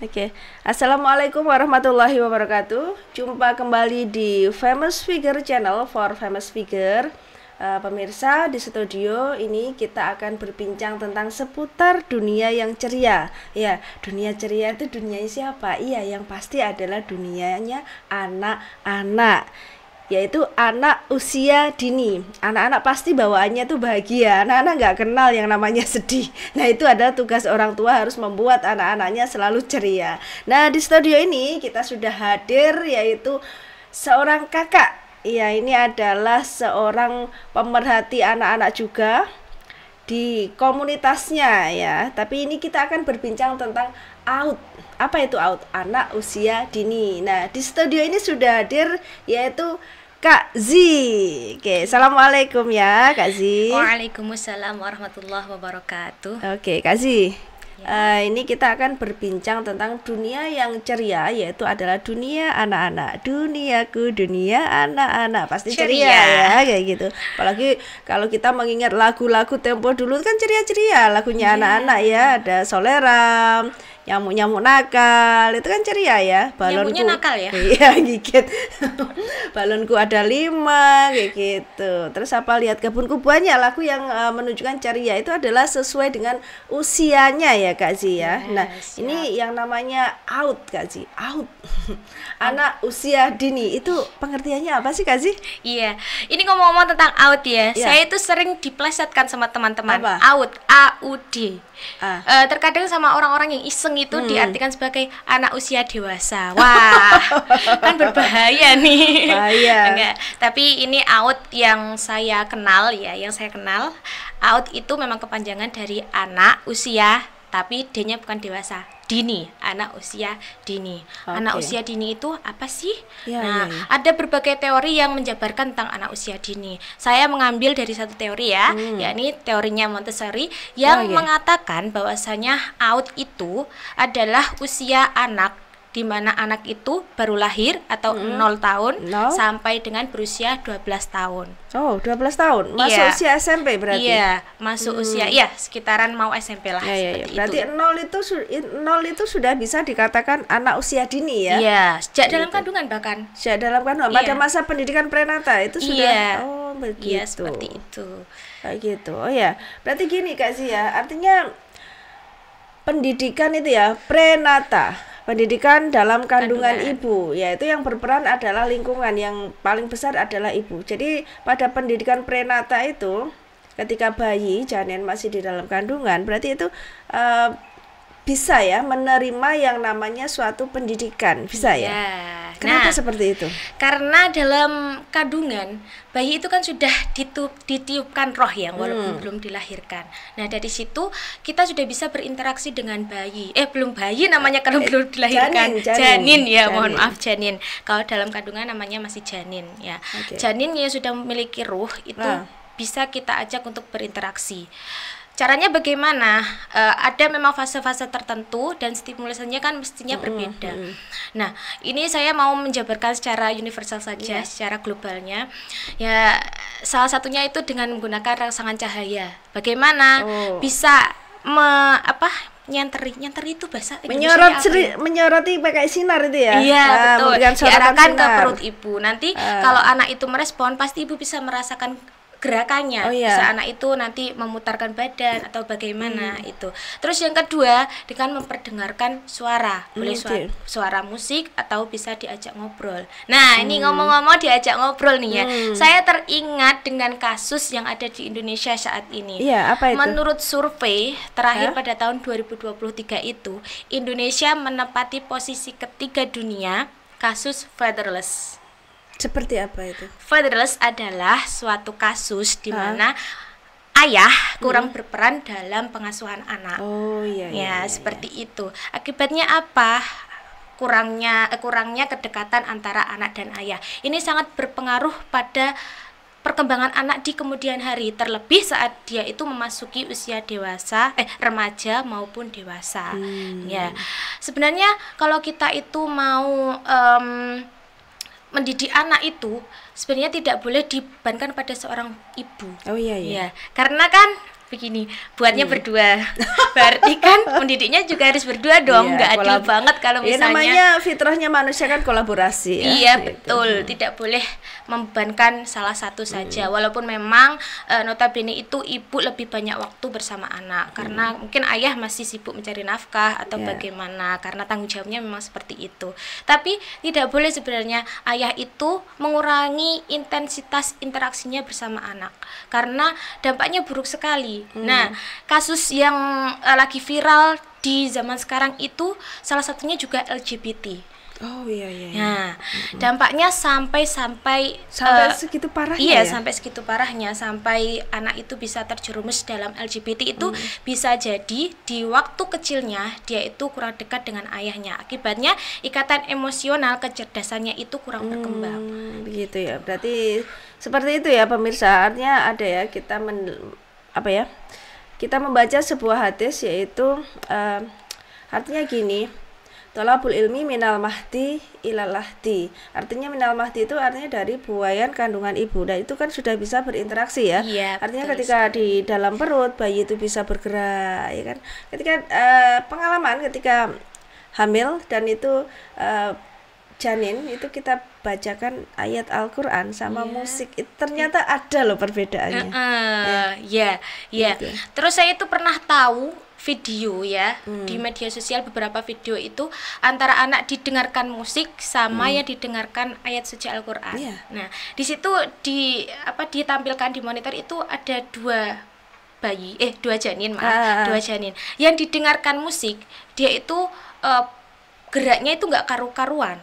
Oke, Assalamualaikum warahmatullahi wabarakatuh. Jumpa kembali di Famous Figure Channel for Famous Figure. Pemirsa, di studio ini kita akan berbincang tentang seputar dunia yang ceria. Ya, dunia ceria itu dunianya siapa? Iya, yang pasti adalah dunianya anak-anak, yaitu anak usia dini. Anak-anak pasti bawaannya tuh bahagia. Anak-anak nggak kenal yang namanya sedih. Nah, itu adalah tugas orang tua, harus membuat anak-anaknya selalu ceria. Nah, di studio ini kita sudah hadir, yaitu seorang kakak. Ya, ini adalah seorang pemerhati anak-anak juga di komunitasnya ya. Tapi ini kita akan berbincang tentang AUD. Apa itu AUD? Anak usia dini. Nah, di studio ini sudah hadir yaitu Kak Zi. Oke, assalamualaikum ya Kak Zi. Waalaikumsalam warahmatullahi wabarakatuh. Oke, Kak Zi. Ini kita akan berbincang tentang dunia yang ceria, yaitu adalah dunia anak-anak. Duniaku, dunia anak-anak, pasti ceria ya, kayak gitu. Apalagi kalau kita mengingat lagu-lagu tempo dulu kan ceria-ceria, lagunya anak-anak ya, ada Soleram, nyamuk-nyamuk nakal, itu kan ceria ya. Balonku, nyamuknya nakal ya? Iya, gigit. Balonku ada 5, kayak gitu. Terus apa, lihat kebunku, banyak lagu yang menunjukkan ceria. Itu adalah sesuai dengan usianya ya Kak Zi ya. Nah, ini yang namanya AUD Kak Zi. AUD. Anak usia dini, itu pengertiannya apa sih Kak Zi? Iya, ini ngomong-ngomong tentang AUD ya, saya itu sering diplesetkan sama teman-teman. Apa? AUD, A-U-D. Terkadang sama orang-orang yang iseng itu diartikan sebagai anak usia dewasa. Wah, kan berbahaya nih. Bahaya. Enggak, tapi ini AUD yang saya kenal ya, AUD itu memang kepanjangan dari anak usia, tapi D-nya bukan dewasa, dini, anak usia dini. Anak usia dini itu apa sih? Ya. Ada berbagai teori yang menjabarkan tentang anak usia dini. Saya mengambil dari satu teori ya, yakni teorinya Montessori yang mengatakan bahwasanya AUD itu adalah usia anak di mana anak itu baru lahir atau 0 tahun sampai dengan berusia 12 tahun. Oh, 12 tahun. Masuk usia SMP berarti. Iya, masuk usia sekitaran mau SMP lah. Seperti berarti itu. 0 itu sudah bisa dikatakan anak usia dini ya. Iya, sejak dalam kandungan bahkan. Sejak dalam kandungan pada masa pendidikan prenata itu sudah. Oh, begitu. Iya, seperti itu. Kayak gitu. Oh ya. Berarti gini Kak Zia, artinya pendidikan itu ya prenata. Pendidikan dalam kandungan ibu, yaitu yang berperan adalah lingkungan, yang paling besar adalah ibu. Jadi pada pendidikan prenata itu, ketika bayi janin masih di dalam kandungan, berarti itu bisa ya menerima yang namanya suatu pendidikan, bisa ya. Kenapa seperti itu? Karena dalam kandungan bayi itu kan sudah ditiupkan roh ya, walaupun belum dilahirkan. Nah, dari situ kita sudah bisa berinteraksi dengan bayi. Belum bayi namanya kalau belum dilahirkan. Janin ya, mohon maaf, janin. Kalau dalam kandungan namanya masih janin ya. Janin yang sudah memiliki ruh itu bisa kita ajak untuk berinteraksi. Caranya bagaimana? Ada memang fase-fase tertentu dan stimulasinya kan mestinya berbeda. Nah, ini saya mau menjabarkan secara universal saja, secara globalnya. Ya, salah satunya itu dengan menggunakan rangsangan cahaya. Bagaimana bisa nyenteri itu bahasa menyoroti pakai sinar itu ya. Iya, betul. Diarahkan ke perut ibu. Nanti kalau anak itu merespon, pasti ibu bisa merasakan gerakannya. Bisa anak itu nanti memutarkan badan atau bagaimana itu. Terus yang kedua, dengan memperdengarkan suara. Boleh suara musik atau bisa diajak ngobrol. Nah, ini ngomong-ngomong diajak ngobrol nih ya. Saya teringat dengan kasus yang ada di Indonesia saat ini. Iya, apa itu? Menurut survei terakhir pada tahun 2023 itu, Indonesia menempati posisi ketiga dunia kasus fatherless. Seperti apa itu? Fatherless adalah suatu kasus di mana ayah kurang berperan dalam pengasuhan anak. Seperti itu. Akibatnya apa? Kurangnya kedekatan antara anak dan ayah. Ini sangat berpengaruh pada perkembangan anak di kemudian hari, terlebih saat dia itu memasuki usia dewasa, remaja maupun dewasa. Ya, sebenarnya kalau kita itu mau mendidik anak itu sebenarnya tidak boleh dibebankan pada seorang ibu. Iya. Karena kan begini, buatnya berdua. Berarti kan pendidiknya juga harus berdua dong, nggak adil banget kalau misalnya. Namanya fitrahnya manusia kan kolaborasi ya. Iya betul, tidak boleh membebankan salah satu saja. Walaupun memang notabene itu ibu lebih banyak waktu bersama anak karena mungkin ayah masih sibuk mencari nafkah atau bagaimana, karena tanggung jawabnya memang seperti itu. Tapi tidak boleh sebenarnya ayah itu mengurangi intensitas interaksinya bersama anak karena dampaknya buruk sekali. Nah, kasus yang lagi viral di zaman sekarang itu salah satunya juga LGBT. Oh iya. Nah, dampaknya sampai segitu parahnya. Iya, ya? sampai segitu parahnya, sampai anak itu bisa terjerumus dalam LGBT itu bisa jadi di waktu kecilnya dia itu kurang dekat dengan ayahnya. Akibatnya ikatan emosional kecerdasannya itu kurang berkembang. Begitu ya. Berarti seperti itu ya pemirsa. Artinya ada ya kita kita membaca sebuah hadis yaitu artinya gini, tolabul ilmi minal mahdi ilal lahdi. Artinya minal mahdi itu artinya dari buayan kandungan ibu. Dan itu kan sudah bisa berinteraksi ya. Iya, artinya ketika di dalam perut bayi itu bisa bergerak ya kan. Ketika pengalaman ketika hamil dan itu janin itu kita bacakan ayat Al-Qur'an sama musik itu ternyata ada loh perbedaannya. Gitu. Terus saya itu pernah tahu video ya di media sosial, beberapa video itu antara anak didengarkan musik sama yang didengarkan ayat suci Al-Qur'an. Nah, di situ ditampilkan di monitor itu ada dua janin yang didengarkan musik, dia itu geraknya itu nggak karu-karuan.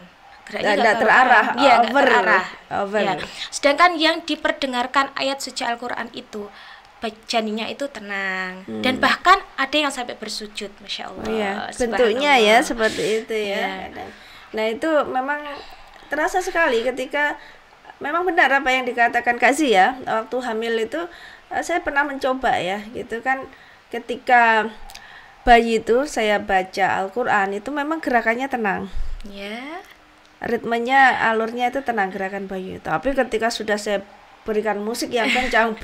Nggak terarah, over. Ya. Sedangkan yang diperdengarkan ayat suci Al-Qur'an itu janinnya itu tenang dan bahkan ada yang sampai bersujud, masya Allah. Iya, bentuknya ya seperti itu ya. Nah itu memang terasa sekali ketika memang benar apa yang dikatakan Kasih ya, waktu hamil itu saya pernah mencoba ya gitu kan, ketika bayi itu saya baca Al-Qur'an itu memang gerakannya tenang. Ritmenya, alurnya itu tenang gerakan bayi. Tapi ketika sudah saya berikan musik yang kencang,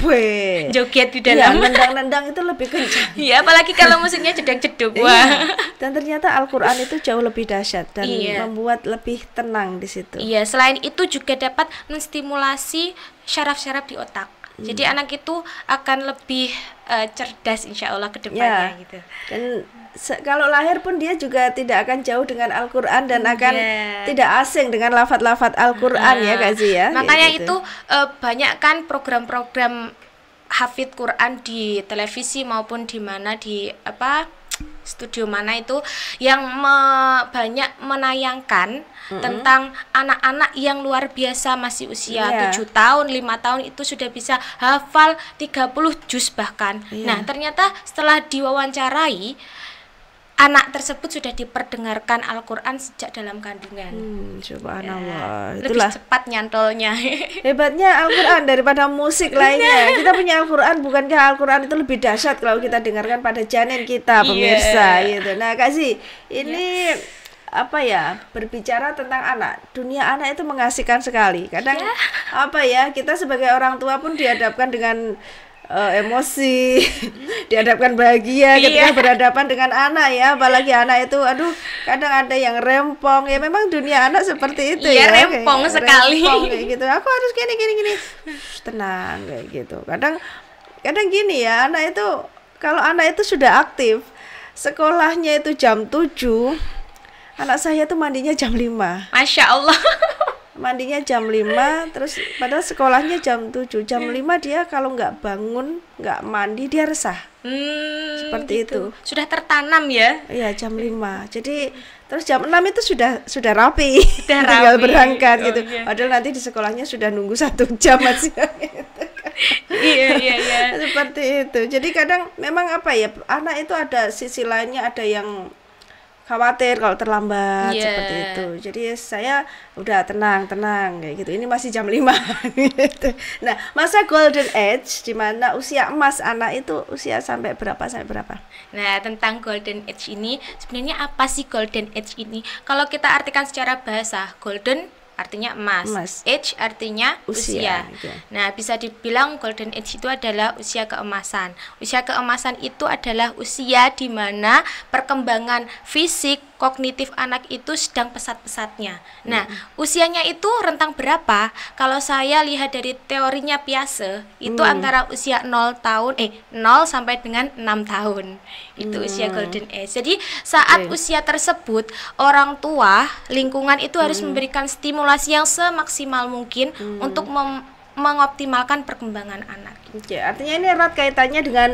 joget di dalam, nendang-nendang itu lebih kencang. Iya, apalagi kalau musiknya jeduk-jeduk. Dan ternyata Al-Qur'an itu jauh lebih dahsyat dan membuat lebih tenang di situ. Iya, selain itu juga dapat menstimulasi syaraf-syaraf di otak. Jadi anak itu akan lebih cerdas insya Allah ke depannya gitu. Dan kalau lahir pun dia juga tidak akan jauh dengan Al-Qur'an dan akan tidak asing dengan lafaz-lafaz Al-Qur'an ya Kasih ya. Makanya itu banyak kan program-program hafidz Quran di televisi maupun di mana di studio mana itu yang banyak menayangkan tentang anak-anak yang luar biasa masih usia 7 tahun, 5 tahun itu sudah bisa hafal 30 juz bahkan. Nah, ternyata setelah diwawancarai anak tersebut sudah diperdengarkan Al-Qur'an sejak dalam kandungan. Subhanallah. Itulah lebih cepat nyantolnya. Hebatnya Al-Qur'an daripada musik lainnya. Kita punya Al-Qur'an, bukankah Al-Qur'an itu lebih dahsyat kalau kita dengarkan pada janin kita pemirsa gitu. Nah, Kasih, ini berbicara tentang anak. Dunia anak itu mengasihkan sekali. Kadang kita sebagai orang tua pun dihadapkan dengan emosi, dihadapkan bahagia ketika berhadapan dengan anak ya, apalagi anak itu kadang ada yang rempong ya, memang dunia anak seperti itu ya, rempong sekali kayak gitu, aku harus gini tenang kayak gitu. Kadang gini ya, kalau anak itu sudah aktif, sekolahnya itu jam 7, anak saya tuh mandinya jam 5. Masya Allah. Mandinya jam 5, terus padahal sekolahnya jam 7. Jam 5 dia kalau nggak bangun, nggak mandi, dia resah. Seperti itu. Sudah tertanam ya? Iya, jam 5. Jadi terus jam 6 itu sudah rapi. Tinggal berangkat gitu. Padahal nanti di sekolahnya sudah nunggu 1 jam masih gitu. Iya. Seperti itu. Jadi kadang memang anak itu ada sisi lainnya, ada yang khawatir kalau terlambat seperti itu. Jadi saya udah tenang kayak gitu. Ini masih jam 5 gitu. Nah, masa golden age di mana usia emas anak itu usia sampai berapa? Nah, tentang golden age ini sebenarnya apa sih golden age ini? Kalau kita artikan secara bahasa, golden artinya emas. Emas. Age artinya usia. Oke. Nah, bisa dibilang golden age itu adalah usia keemasan. Usia keemasan itu adalah usia di mana perkembangan fisik, kognitif anak itu sedang pesat-pesatnya. Nah, usianya itu rentang berapa? Kalau saya lihat dari teorinya Piaget, itu antara usia 0 sampai dengan 6 tahun. Itu usia golden age. Jadi, saat usia tersebut, orang tua, lingkungan itu harus memberikan stimulasi yang semaksimal mungkin untuk mengoptimalkan perkembangan anak. Oke, artinya ini erat kaitannya dengan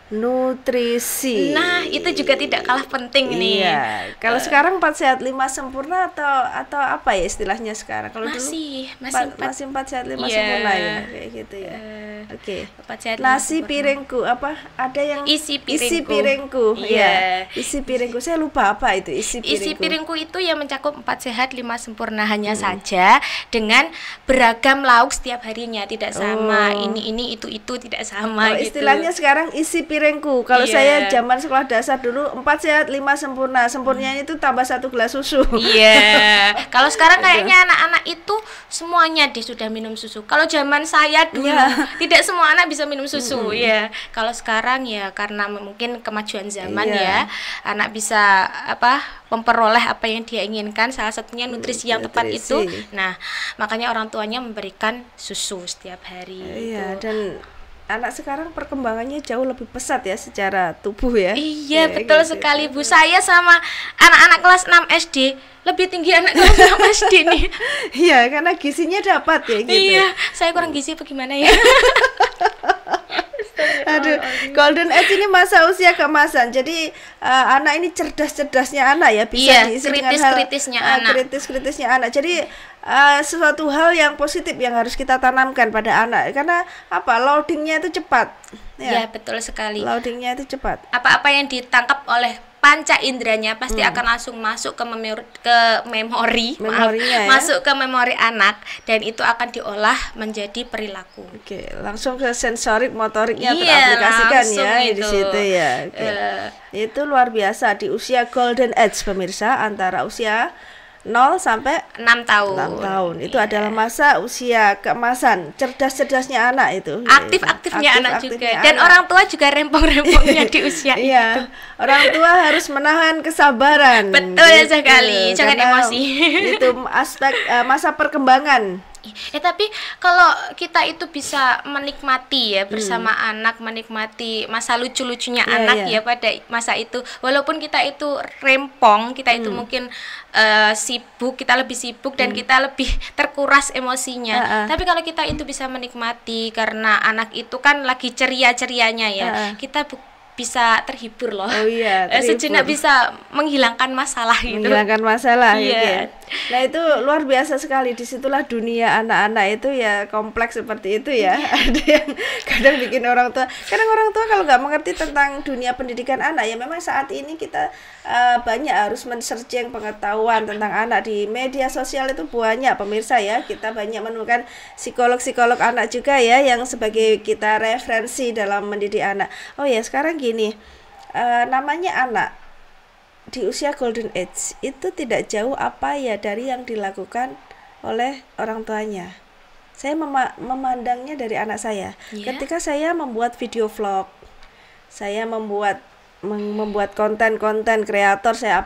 nutrisi. Nah, itu juga tidak kalah penting nih. Iya. Kalau sekarang 4 sehat 5 sempurna atau apa ya istilahnya sekarang? Kalau masih dulu masih 4 sehat 5 sempurna ya, kayak gitu ya. Oke. 4 sehat 5 Nasi sempurna. piringku apa? Ada yang Isi piringku. Isi piringku. Iya. Ya. Isi piringku. Saya lupa apa itu isi piringku. Isi piringku itu yang mencakup 4 sehat 5 sempurna hanya saja dengan beragam lauk setiap harinya, tidak sama. Ini itu tidak sama gitu. Istilahnya sekarang isi piringku. Kalau saya zaman sekolah dasar dulu 4 sehat 5 sempurna. Sempurnanya itu tambah 1 gelas susu. Iya. Kalau sekarang kayaknya anak-anak itu semuanya sudah minum susu. Kalau zaman saya dulu tidak semua anak bisa minum susu ya. Kalau sekarang ya karena mungkin kemajuan zaman ya, anak bisa memperoleh apa yang dia inginkan, salah satunya nutrisi yang tepat itu. Nah, makanya orang tuanya memberikan susu setiap hari. Iya, dan anak sekarang perkembangannya jauh lebih pesat ya secara tubuh ya. Iya, betul sekali Bu. Saya sama anak-anak kelas 6 SD lebih tinggi anak kelas 6 SD nih. Iya, karena gizinya dapat ya gitu. Iya, saya kurang gizi apa gimana ya? Aduh, golden age ini masa usia keemasan. Jadi anak ini cerdas-cerdasnya anak ya, bisa diisi dengan hal kritis-kritisnya anak. Jadi sesuatu hal yang positif yang harus kita tanamkan pada anak, karena loadingnya itu cepat. Ya, betul sekali. Loadingnya itu cepat. Apa-apa yang ditangkap oleh panca inderanya pasti akan langsung masuk ke memori, masuk ke memori anak, dan itu akan diolah menjadi perilaku. Oke, langsung ke sensorik motoriknya teraplikasikan ya di situ ya. Itu luar biasa di usia golden age pemirsa, antara usia 0 sampai 6 tahun. 6 tahun. Itu adalah masa usia keemasan, cerdas-cerdasnya anak itu. Aktif-aktifnya anak juga. Dan orang tua juga rempong-rempongnya di usia itu. Orang tua harus menahan kesabaran. Betul sekali. Jangan emosi. Itu aspek masa perkembangan. Tapi kalau kita itu bisa menikmati ya bersama anak, menikmati masa lucu-lucunya anak ya pada masa itu, walaupun kita itu rempong, kita itu mungkin sibuk, kita lebih sibuk dan kita lebih terkuras emosinya. Tapi kalau kita itu bisa menikmati, karena anak itu kan lagi ceria-cerianya ya, kita bisa terhibur loh. Sejenak bisa menghilangkan masalah gitu. Menghilangkan masalah gitu. Nah, itu luar biasa sekali. Disitulah dunia anak-anak itu ya kompleks seperti itu ya. Ada yang kadang bikin orang tua. Kadang orang tua kalau nggak mengerti tentang dunia pendidikan anak, ya memang saat ini kita banyak harus men-searching pengetahuan tentang anak di media sosial itu banyak pemirsa ya. Kita banyak menemukan psikolog-psikolog anak juga ya yang sebagai kita referensi dalam mendidik anak. Oh ya, sekarang gini, namanya anak di usia golden age itu tidak jauh dari yang dilakukan oleh orang tuanya. Saya memandangnya dari anak saya. Ketika saya membuat video vlog, saya membuat konten kreator, saya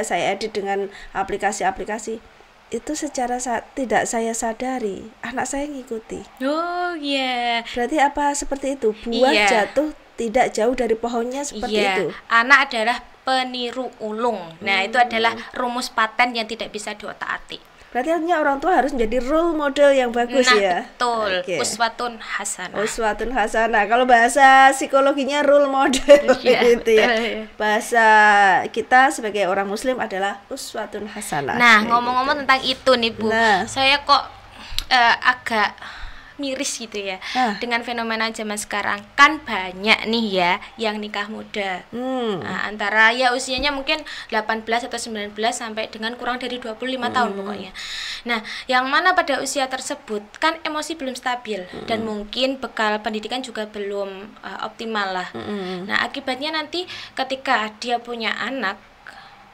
saya edit dengan aplikasi-aplikasi. Itu secara tidak saya sadari anak saya ngikuti. Berarti apa seperti itu? Buah jatuh tidak jauh dari pohonnya, seperti itu. Anak adalah peniru ulung. Nah, itu adalah rumus paten yang tidak bisa diotak-atik. Berarti artinya orang tua harus menjadi role model yang bagus ya. Betul. Uswatun hasanah. Uswatun hasanah. Kalau bahasa psikologinya role model gitu ya. Bahasa kita sebagai orang muslim adalah uswatun hasanah. Nah, ngomong-ngomong tentang itu nih Bu, saya kok agak miris gitu ya dengan fenomena zaman sekarang. Kan banyak nih ya yang nikah muda, antara ya usianya mungkin 18 atau 19 sampai dengan kurang dari 25 tahun pokoknya. Nah, yang mana pada usia tersebut kan emosi belum stabil dan mungkin bekal pendidikan juga belum optimal lah. Nah, akibatnya nanti ketika dia punya anak,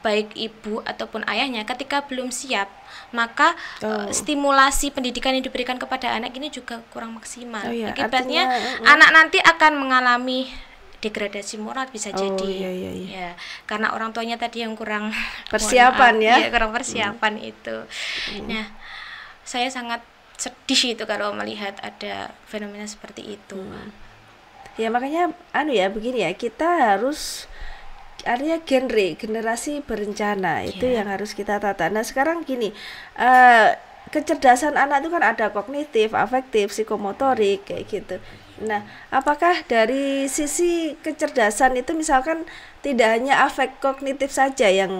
baik ibu ataupun ayahnya ketika belum siap, maka stimulasi pendidikan yang diberikan kepada anak ini juga kurang maksimal. Akibatnya anak nanti akan mengalami degradasi moral bisa jadi. Ya, karena orang tuanya tadi yang kurang persiapan kurang persiapan itu. Nah, saya sangat sedih itu kalau melihat ada fenomena seperti itu. Ya makanya begini ya, kita harus artinya generasi berencana itu yang harus kita tata. Nah sekarang gini, kecerdasan anak itu kan ada kognitif, afektif, psikomotorik kayak gitu. Nah, apakah dari sisi kecerdasan itu misalkan tidak hanya afek kognitif saja yang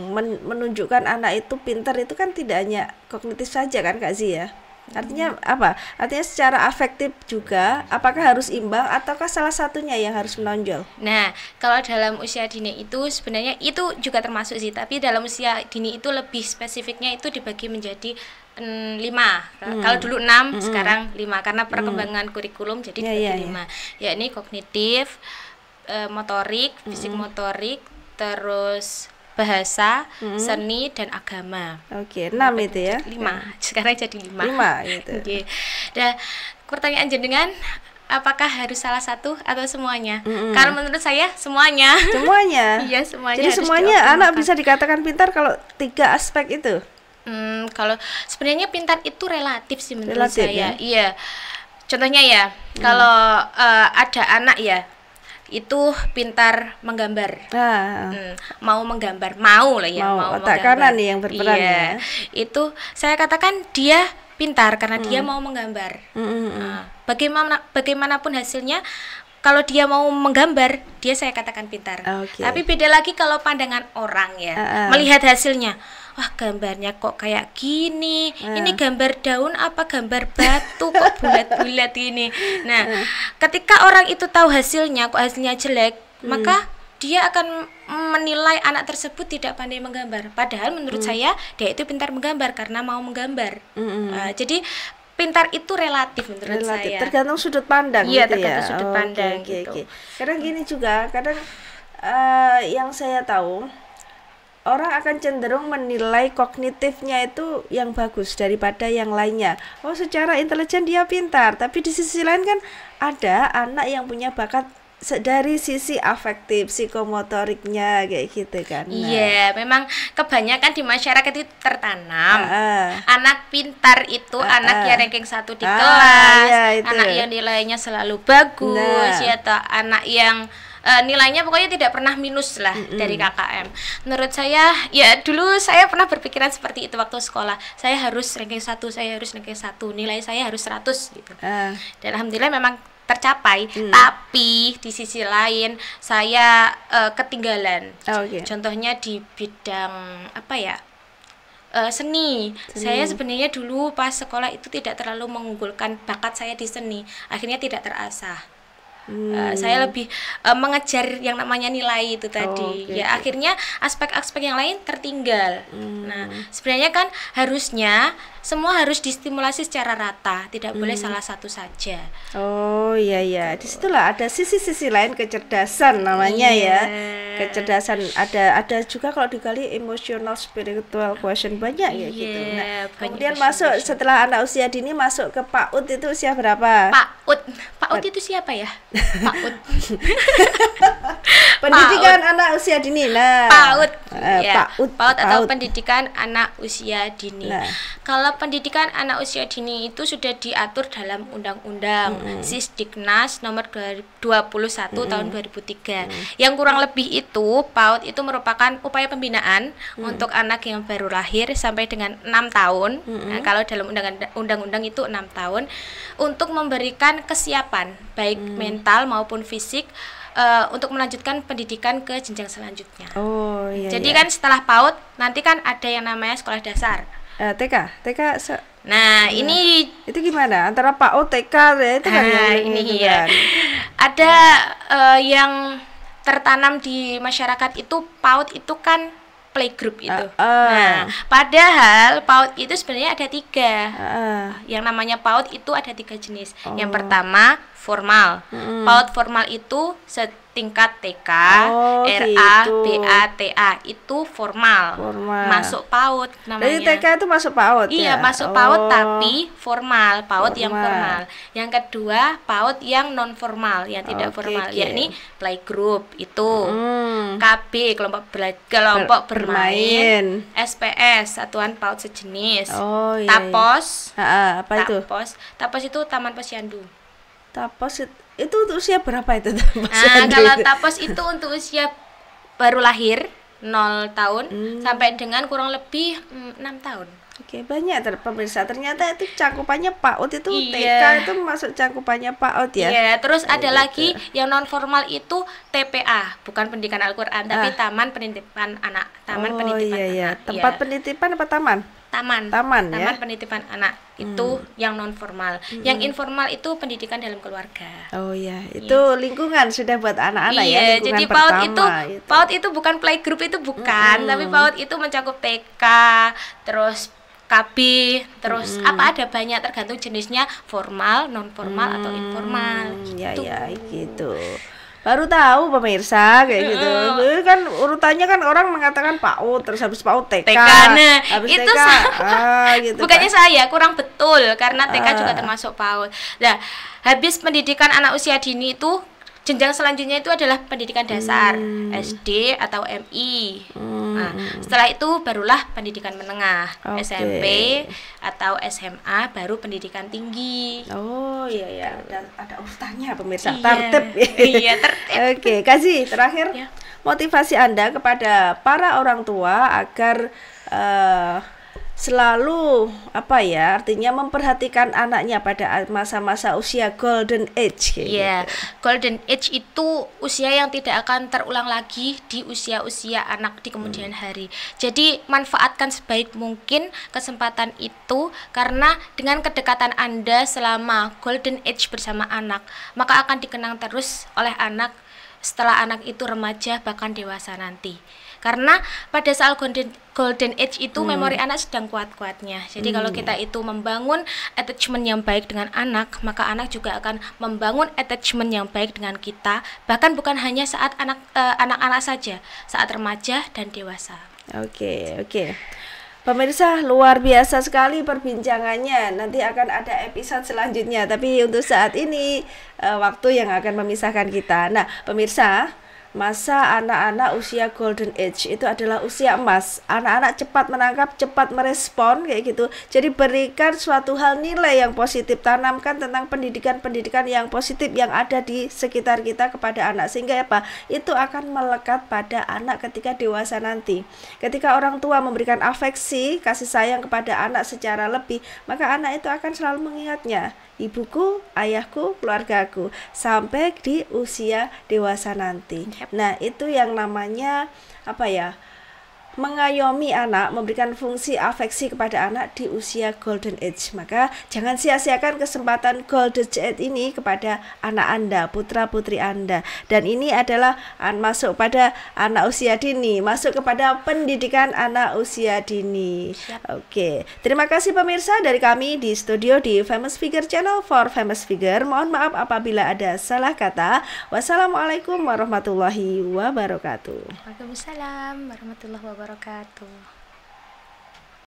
menunjukkan anak itu pintar, itu kan tidak hanya kognitif saja kan Kak Zi ya? Artinya apa? Artinya secara afektif juga, apakah harus imbang ataukah salah satunya yang harus menonjol? Nah, kalau dalam usia dini itu sebenarnya itu juga termasuk sih, tapi dalam usia dini itu lebih spesifiknya itu dibagi menjadi 5. Kalau dulu 6, sekarang 5 karena perkembangan kurikulum jadi dibagi 5. Yakni kognitif, motorik, fisik motorik, terus bahasa, seni dan agama. 6 itu ya. 5. Sekarang jadi 5. 5 gitu. Oke. Nah, pertanyaan jenengan, apakah harus salah satu atau semuanya? Kalau menurut saya semuanya. Semuanya. Iya, semuanya. Jadi semuanya anak bisa dikatakan pintar kalau 3 aspek itu. Kalau sebenarnya pintar itu relatif sih menurut saya. Ya? Iya. Contohnya ya, kalau ada anak ya itu pintar menggambar, mau menggambar, mau otak kanan nih yang berperan ya. Itu saya katakan dia pintar karena dia mau menggambar. Bagaimanapun hasilnya, kalau dia mau menggambar, dia saya katakan pintar. Tapi beda lagi kalau pandangan orang ya, melihat hasilnya, wah gambarnya kok kayak gini, ini gambar daun apa gambar batu kok bulat-bulat ini. Nah, ketika orang itu tahu hasilnya, kok hasilnya jelek, maka dia akan menilai anak tersebut tidak pandai menggambar. Padahal menurut saya dia itu pintar menggambar karena mau menggambar. Jadi pintar itu relatif menurut saya. Tergantung sudut pandang. Iya, tergantung sudut pandang gitu. Kadang gini juga, kadang yang saya tahu orang akan cenderung menilai kognitifnya itu yang bagus daripada yang lainnya. Oh, secara intelijen dia pintar, tapi di sisi lain kan ada anak yang punya bakat dari sisi afektif, psikomotoriknya kayak gitu kan. Iya, memang kebanyakan di masyarakat itu tertanam. Anak pintar itu anak yang ranking 1 di kelas, anak yang nilainya selalu bagus, ya atau anak yang nilainya pokoknya tidak pernah minus lah dari KKM. Menurut saya, ya dulu saya pernah berpikiran seperti itu waktu sekolah. Saya harus ranking 1, nilai saya harus 100 gitu. Dan alhamdulillah memang tercapai, tapi di sisi lain saya ketinggalan. Contohnya di bidang apa ya? Seni. Saya sebenarnya dulu pas sekolah itu tidak terlalu mengunggulkan bakat saya di seni. Akhirnya tidak terasah. Saya lebih mengejar yang namanya nilai itu tadi. Akhirnya aspek-aspek yang lain tertinggal. Nah, sebenarnya kan harusnya semua harus distimulasi secara rata, tidak boleh salah satu saja. Disitulah ada sisi-sisi lain kecerdasan namanya ya. Kecerdasan ada juga kalau dikali emotional spiritual quotient banyak ya gitu. Nah, kemudian masuk setelah anak usia dini masuk ke PAUD itu usia berapa? PAUD itu siapa ya? PAUD. Pendidikan anak usia dini. Nah, PAUD. PAUD atau PAUD. pendidikan anak usia dini. Kalau pendidikan anak usia dini itu sudah diatur dalam Undang-Undang Sisdiknas nomor 21 tahun 2003. Yang kurang lebih itu PAUD itu merupakan upaya pembinaan untuk anak yang baru lahir sampai dengan 6 tahun. Nah, kalau dalam undang-undang itu 6 tahun untuk memberikan kesiapan baik mental maupun fisik untuk melanjutkan pendidikan ke jenjang selanjutnya. Jadi kan setelah PAUD nanti kan ada yang namanya sekolah dasar. TK. Nah, ini itu gimana? Antara PAUD TK itu kan ini ya. Ada yang tertanam di masyarakat itu PAUD itu kan playgroup itu. Nah, padahal PAUD itu sebenarnya ada 3. Yang namanya PAUD itu ada 3 jenis. Yang pertama formal. PAUD formal itu setingkat TK, Oh, RA, gitu. BA, TA itu formal. Formal. Masuk PAUD namanya. Jadi TK itu masuk PAUD Iya, ya? masuk Oh. PAUD tapi formal, PAUD yang Formal. formal. Yang kedua, PAUD yang non formal, yang tidak Oke, formal, oke. yakni playgroup itu. Hmm. KB, kelompok bermain. Bermain. SPS, Satuan PAUD Sejenis. Oh, iya, Tapos. apa itu? Tapos itu Taman Posyandu. Tapos itu untuk usia berapa itu? Tapos Nah, Anda kalau itu? tapos itu untuk usia baru lahir 0 tahun Hmm. sampai dengan kurang lebih 6 tahun. Oke, banyak pemirsa. Ternyata itu cakupannya PAUD itu Iya. TK itu masuk cakupannya PAUD ya. Iya, terus ada gitu. lagi yang non formal itu TPA, bukan pendidikan Al-Qur'an, tapi Taman Penitipan Anak. Taman Oh Penitipan iya ya. Anak. Tempat Iya. penitipan apa taman? Taman Taman ya. Penitipan Anak itu yang non formal. Yang informal itu pendidikan dalam keluarga. Oh iya, itu lingkungan sudah buat anak-anak ya, Iya, lingkungan jadi pertama PAUD itu bukan playgroup itu bukan, tapi PAUD itu mencakup TK, terus KB, terus apa ada banyak tergantung jenisnya, formal, non formal atau informal. Ya gitu. ya gitu. Baru tahu pemirsa kayak gitu. Itu kan urutannya kan orang mengatakan PAUD, terus habis PAUD TK, TK, nah, habis itu TK, gitu. bukannya Pak. saya kurang betul karena TK juga termasuk PAUD. Nah, habis pendidikan anak usia dini itu jenjang selanjutnya itu adalah pendidikan dasar, SD atau MI. Nah, setelah itu barulah pendidikan menengah, Oke. SMP atau SMA, baru pendidikan tinggi. Oh iya ya, ada urutannya pemirsa, Iya. tertib. Iya, tertib. Oke, kasih terakhir Ya. motivasi Anda kepada para orang tua agar selalu artinya memperhatikan anaknya pada masa-masa usia golden age kayak Iya, gitu. golden age itu usia yang tidak akan terulang lagi di usia-usia anak di kemudian hari. Jadi manfaatkan sebaik mungkin kesempatan itu, karena dengan kedekatan Anda selama golden age bersama anak, maka akan dikenang terus oleh anak setelah anak itu remaja bahkan dewasa nanti. Karena pada saat golden age itu memori anak sedang kuat-kuatnya. Jadi kalau kita itu membangun attachment yang baik dengan anak, maka anak juga akan membangun attachment yang baik dengan kita. Bahkan bukan hanya saat anak-anak saja, saat remaja dan dewasa. Oke. Pemirsa, luar biasa sekali perbincangannya. Nanti akan ada episode selanjutnya. Tapi untuk saat ini waktu yang akan memisahkan kita. Nah, pemirsa, masa anak-anak usia golden age itu adalah usia emas. Anak-anak cepat menangkap, cepat merespon kayak gitu. Jadi berikan suatu hal nilai yang positif, tanamkan tentang pendidikan-pendidikan yang positif yang ada di sekitar kita kepada anak, sehingga itu akan melekat pada anak ketika dewasa nanti. Ketika orang tua memberikan afeksi, kasih sayang kepada anak secara lebih, maka anak itu akan selalu mengingatnya, ibuku, ayahku, keluargaku, sampai di usia dewasa nanti. Nah, itu yang namanya mengayomi anak, memberikan fungsi afeksi kepada anak di usia golden age. Maka jangan sia-siakan kesempatan golden age ini kepada anak Anda, putra-putri Anda. Dan ini adalah masuk pada anak usia dini, masuk kepada pendidikan anak usia dini. Oke, terima kasih pemirsa dari kami di studio di Famous Figure Channel for Famous Figure. Mohon maaf apabila ada salah kata. Wassalamualaikum warahmatullahi wabarakatuh. Waalaikumsalam warahmatullahi wabarakatuh.